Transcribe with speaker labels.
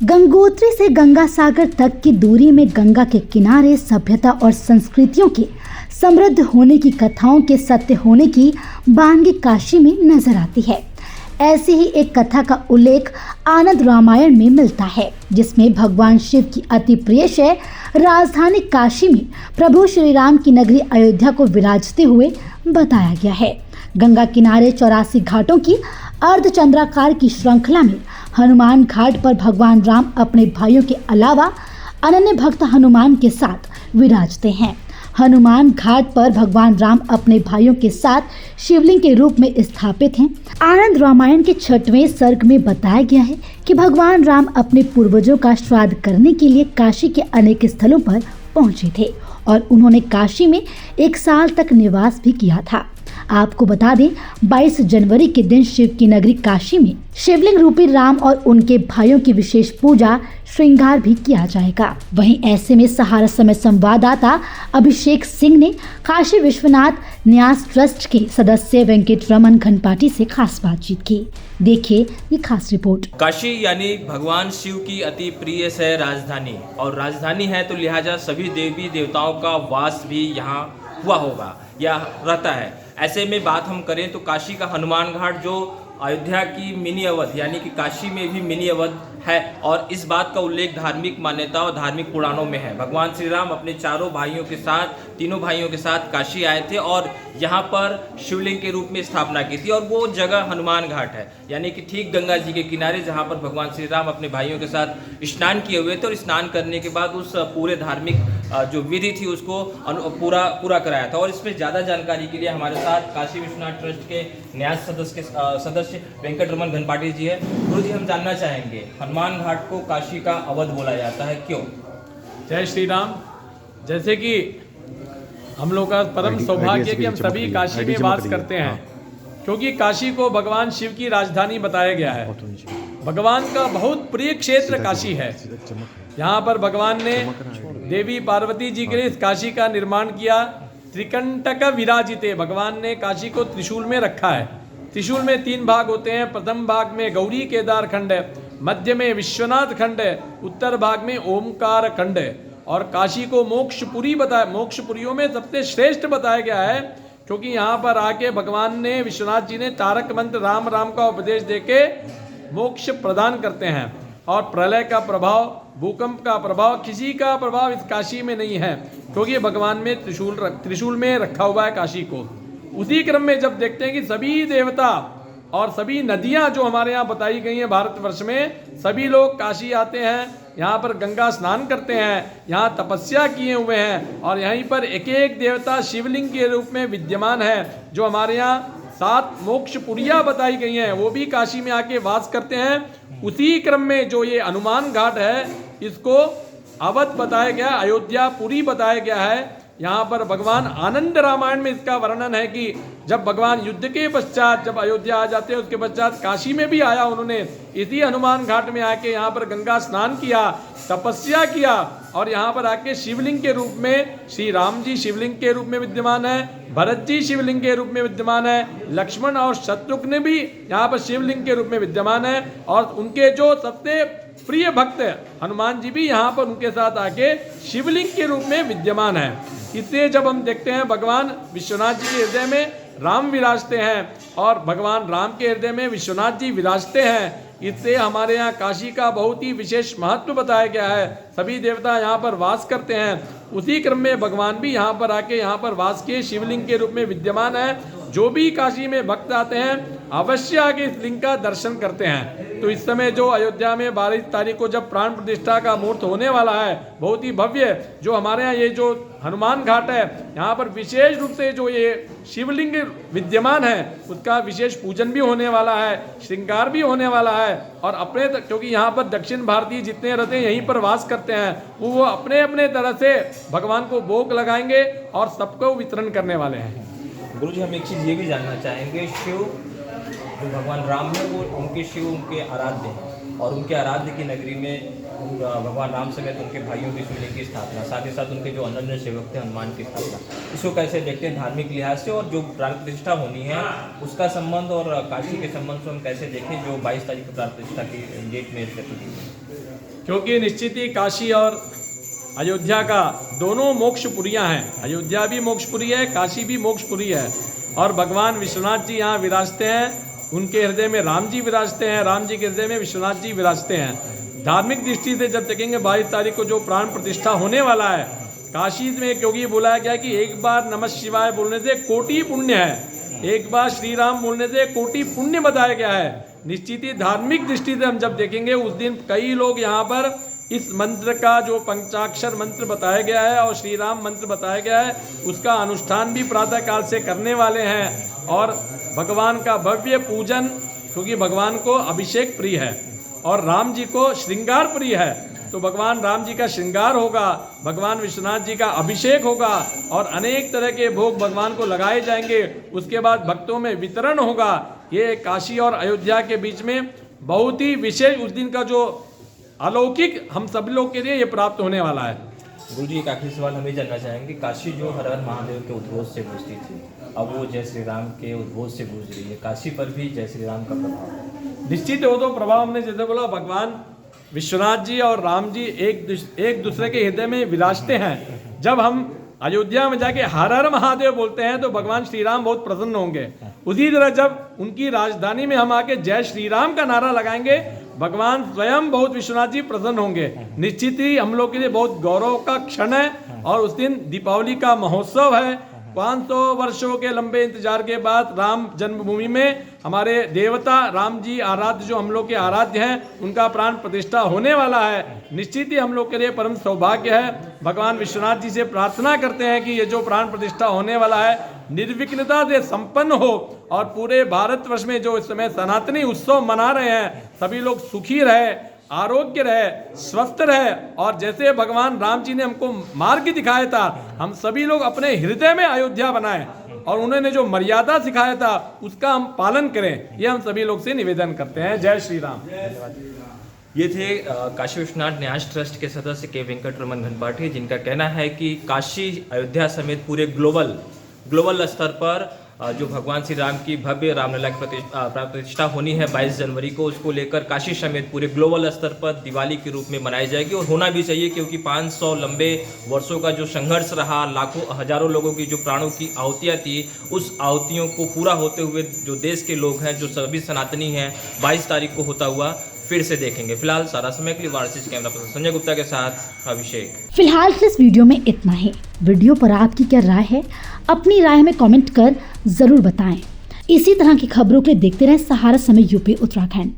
Speaker 1: गंगोत्री से गंगा सागर तक की दूरी में गंगा के किनारे सभ्यता और संस्कृतियों के समृद्ध होने की कथाओं के सत्य होने की बानगी काशी में नजर आती है। ऐसी ही एक कथा का उल्लेख आनंद रामायण में मिलता है, जिसमें भगवान शिव की अति प्रिय शहर राजधानी काशी में प्रभु श्री राम की नगरी अयोध्या को विराजते हुए बताया गया है। गंगा किनारे 84 घाटों की अर्धचंद्राकार की श्रृंखला में हनुमान घाट पर भगवान राम अपने भाइयों के अलावा अनन्य भक्त हनुमान के साथ विराजते हैं। हनुमान घाट पर भगवान राम अपने भाइयों के साथ शिवलिंग के रूप में स्थापित हैं। आनंद रामायण के 6वें सर्ग में बताया गया है कि भगवान राम अपने पूर्वजों का श्राद्ध करने के लिए काशी के अनेक स्थलों पर पहुंचे थे और उन्होंने काशी में 1 साल तक निवास भी किया था। आपको बता दें, 22 जनवरी के दिन शिव की नगरी काशी में शिवलिंग रूपी राम और उनके भाइयों की विशेष पूजा श्रृंगार भी किया जाएगा। वहीं ऐसे में सहारा समय संवाददाता अभिषेक सिंह ने काशी विश्वनाथ न्यास ट्रस्ट के सदस्य वेंकट रमन घनपाटी से खास बातचीत की। देखिए ये खास रिपोर्ट।
Speaker 2: काशी यानी भगवान शिव की अति प्रिय है राजधानी, और राजधानी है तो लिहाजा सभी देवी देवताओं का वास भी यहाँ हुआ होगा या रहता है। ऐसे में बात हम करें तो काशी का हनुमान घाट जो अयोध्या की मिनी अवध यानी कि काशी में भी मिनी अवध है, और इस बात का उल्लेख धार्मिक मान्यता और धार्मिक पुराणों में है। भगवान श्री राम अपने तीनों भाइयों के साथ काशी आए थे और यहाँ पर शिवलिंग के रूप में स्थापना की थी, और वो जगह हनुमान घाट है यानी कि ठीक गंगा जी के किनारे, जहाँ पर भगवान श्री राम अपने भाइयों के साथ स्नान किए हुए थे और स्नान करने के बाद उस पूरे धार्मिक जो विधि थी उसको पूरा कराया था। और इसमें ज़्यादा जानकारी के लिए हमारे साथ काशी विश्वनाथ ट्रस्ट के न्यास सदस्य वेंकट रमन घनपाटी जी है। गुरु जी, हम जानना चाहेंगे हनुमान घाट को काशी का अवध बोला जाता है, क्यों?
Speaker 3: जय श्री राम। जैसे कि हम लोग का परम सौभाग्य कि हम सभी काशी में वास करते हैं, क्योंकि काशी को भगवान शिव की राजधानी बताया गया है। भगवान का बहुत प्रिय क्षेत्र काशी है। यहाँ पर भगवान ने देवी पार्वती जी के लिए इस काशी का निर्माण किया। त्रिकंटक विराजिते, भगवान ने काशी को त्रिशूल में रखा है। त्रिशूल में 3 भाग होते हैं। प्रथम भाग में गौरी केदार खंड है, मध्य में विश्वनाथ खंड है, उत्तर भाग में ओमकार खंड है। और काशी को मोक्षपुरी बताया, मोक्षपुरियों में सबसे श्रेष्ठ बताया गया है, क्योंकि यहाँ पर आके भगवान ने विश्वनाथ जी ने तारक मंत्र राम राम का उपदेश देके मोक्ष प्रदान करते हैं। और प्रलय का प्रभाव, भूकंप का प्रभाव, किसी का प्रभाव इस काशी में नहीं है, क्योंकि भगवान में त्रिशूल में रखा हुआ है काशी को। उसी क्रम में जब देखते हैं कि सभी देवता और सभी नदियां जो हमारे यहाँ बताई गई हैं भारतवर्ष में, सभी लोग काशी आते हैं, यहाँ पर गंगा स्नान करते हैं, यहाँ तपस्या किए हुए हैं, और यहीं पर एक एक देवता शिवलिंग के रूप में विद्यमान है। जो हमारे यहाँ 7 मोक्षपुरियाँ बताई गई हैं, वो भी काशी में आके वास करते हैं। उसी क्रम में जो ये हनुमान घाट है, इसको अवध बताया गया, अयोध्यापुरी बताया गया है। यहाँ पर भगवान आनंद रामायण में इसका वर्णन है कि जब भगवान युद्ध के पश्चात जब अयोध्या आ जाते हैं, उसके पश्चात काशी में भी आया उन्होंने, इसी हनुमान घाट में आके यहाँ पर गंगा स्नान किया, तपस्या किया, और यहाँ पर आके शिवलिंग के रूप में श्री राम जी शिवलिंग के रूप में विद्यमान है, भरत जी शिवलिंग के रूप में विद्यमान है, लक्ष्मण और शत्रुघ्न भी यहाँ पर शिवलिंग के रूप में विद्यमान है, और उनके जो सबसे प्रिय भक्त हनुमान जी भी यहाँ पर उनके साथ आके शिवलिंग के रूप में विद्यमान है। इससे जब हम देखते हैं भगवान विश्वनाथ जी के हृदय में राम विराजते हैं और भगवान राम के हृदय में विश्वनाथ जी विराजते हैं, इससे हमारे यहाँ काशी का बहुत ही विशेष महत्व बताया गया है। सभी देवता यहाँ पर वास करते हैं। उसी क्रम में भगवान भी यहाँ पर आके यहाँ पर वास किए शिवलिंग के रूप में विद्यमान है। जो भी काशी में भक्त आते हैं अवश्य आके इस लिंग का दर्शन करते हैं। तो इस समय जो अयोध्या में 22 तारीख को जब प्राण प्रतिष्ठा का मुहूर्त होने वाला है, बहुत ही भव्य, जो हमारे यहाँ ये जो हनुमान घाट है, यहाँ पर विशेष रूप से जो ये शिवलिंग विद्यमान है उसका विशेष पूजन भी होने वाला है, श्रृंगार भी होने वाला है। और अपने क्योंकि यहाँ पर दक्षिण भारतीय जितने रहते हैं यहीं पर वास करते हैं, वो अपने अपने तरह से भगवान को भोग लगाएंगे और सबको वितरण करने वाले हैं।
Speaker 2: गुरु जी, हम एक चीज़ ये भी जानना चाहेंगे, शिव जो भगवान राम है वो उनके शिव उनके आराध्य हैं, और उनके आराध्य की नगरी में भगवान राम समेत उनके भाइयों की शिवलिंग की स्थापना, साथ ही साथ उनके जो अनन्य सेवक थे हनुमान की स्थापना, इसको कैसे देखते हैं धार्मिक लिहाज से? और जो प्राण प्रतिष्ठा होनी है उसका संबंध और काशी के संबंध से हम कैसे देखें, जो 22 तारीख को प्राण प्रतिष्ठा की डेट में स्थित हुई है?
Speaker 3: क्योंकि निश्चित ही काशी और अयोध्या का दोनों मोक्षपुरियाँ हैं। अयोध्या भी मोक्षपुरी है, काशी भी मोक्षपुरी है। और भगवान विश्वनाथ जी यहाँ विराजते हैं, उनके हृदय में राम जी विराजते हैं, राम जी के हृदय में विश्वनाथ जी विराजते हैं। धार्मिक दृष्टि से जब देखेंगे 22 तारीख को जो प्राण प्रतिष्ठा होने वाला है काशी में, क्योंकि बोला गया कि एक बार नमः शिवाय बोलने से कोटि पुण्य है, एक बार श्री राम बोलने से कोटि पुण्य बताया गया है। निश्चित ही धार्मिक दृष्टि से हम जब देखेंगे उस दिन कई लोग यहाँ पर इस मंत्र का जो पंचाक्षर मंत्र बताया गया है और श्री राम मंत्र बताया गया है उसका अनुष्ठान भी प्रातः काल से करने वाले हैं। और भगवान का भव्य पूजन, क्योंकि भगवान को अभिषेक प्रिय है और राम जी को श्रृंगार प्रिय है, तो भगवान राम जी का श्रृंगार होगा, भगवान विश्वनाथ जी का अभिषेक होगा और अनेक तरह के भोग भगवान को लगाए जाएंगे। उसके बाद भक्तों में वितरण होगा। ये काशी और अयोध्या के बीच में बहुत ही विशेष उस दिन का जो अलौकिक हम सब लोग के लिए ये प्राप्त होने वाला है।
Speaker 2: गुरु जी एक आखिरी सवाल हम ये जानना चाहेंगे, काशी जो हर हर महादेव के उद्घोष से गूंजती थी, अब वो जय श्री राम के उद्घोष से गूंज रही है, काशी पर भी जय श्री राम का प्रभाव है?
Speaker 3: निश्चित हो तो प्रभाव हमने जैसे बोला, भगवान विश्वनाथ जी और राम जी एक दूसरे के हृदय में विराजते हैं। जब हम अयोध्या में जाके हर हर महादेव बोलते हैं तो भगवान श्री राम बहुत प्रसन्न होंगे। उसी तरह जब उनकी राजधानी में हम आके जय श्री राम का नारा लगाएंगे भगवान स्वयं बहुत विश्वनाथ जी प्रसन्न होंगे। निश्चित ही हम लोग के लिए बहुत गौरव का क्षण है और उस दिन दीपावली का महोत्सव है। 500 वर्षों के लंबे इंतजार के बाद राम जन्मभूमि में हमारे देवता राम जी आराध्य, जो हम लोग के आराध्य हैं, उनका प्राण प्रतिष्ठा होने वाला है। निश्चित ही हम लोग के लिए परम सौभाग्य है। भगवान विश्वनाथ जी से प्रार्थना करते हैं कि ये जो प्राण प्रतिष्ठा होने वाला है निर्विघ्नता से संपन्न हो और पूरे भारतवर्ष में जो इस समय सनातनी उत्सव मना रहे हैं सभी लोग सुखी रहे, आरोग्य रहे, स्वस्थ रहे और जैसे भगवान राम जी ने हमको मार्ग दिखाया था हम सभी लोग अपने हृदय में अयोध्या बनाएं और उन्होंने जो मर्यादा सिखाया था उसका हम पालन करें, ये हम सभी लोग से निवेदन करते हैं। जय श्री राम।
Speaker 2: ये थे काशी विश्वनाथ न्यास ट्रस्ट के सदस्य के वेंकटरमन घनपाठी, जिनका कहना है कि काशी अयोध्या समेत पूरे ग्लोबल स्तर पर जो भगवान श्री राम की भव्य रामलला की प्रतिष्ठा होनी है 22 जनवरी को, उसको लेकर काशी समेत पूरे ग्लोबल स्तर पर दिवाली के रूप में मनाई जाएगी और होना भी चाहिए, क्योंकि 500 लंबे वर्षों का जो संघर्ष रहा, लाखों हजारों लोगों की जो प्राणों की आहुतियाँ थी, उस आहुतियों को पूरा होते हुए जो देश के लोग हैं, जो सभी सनातनी हैं, 22 तारीख को होता हुआ फिर से देखेंगे। फिलहाल सारा समय के लिए वारसी कैमरा पर्सन संजय गुप्ता के साथ अभिषेक।
Speaker 1: फिलहाल इस वीडियो में इतना ही। वीडियो पर आपकी क्या राय है? अपनी राय हमें कमेंट कर जरूर बताएं। इसी तरह की खबरों के लिए देखते रहें सहारा समय यूपी उत्तराखंड।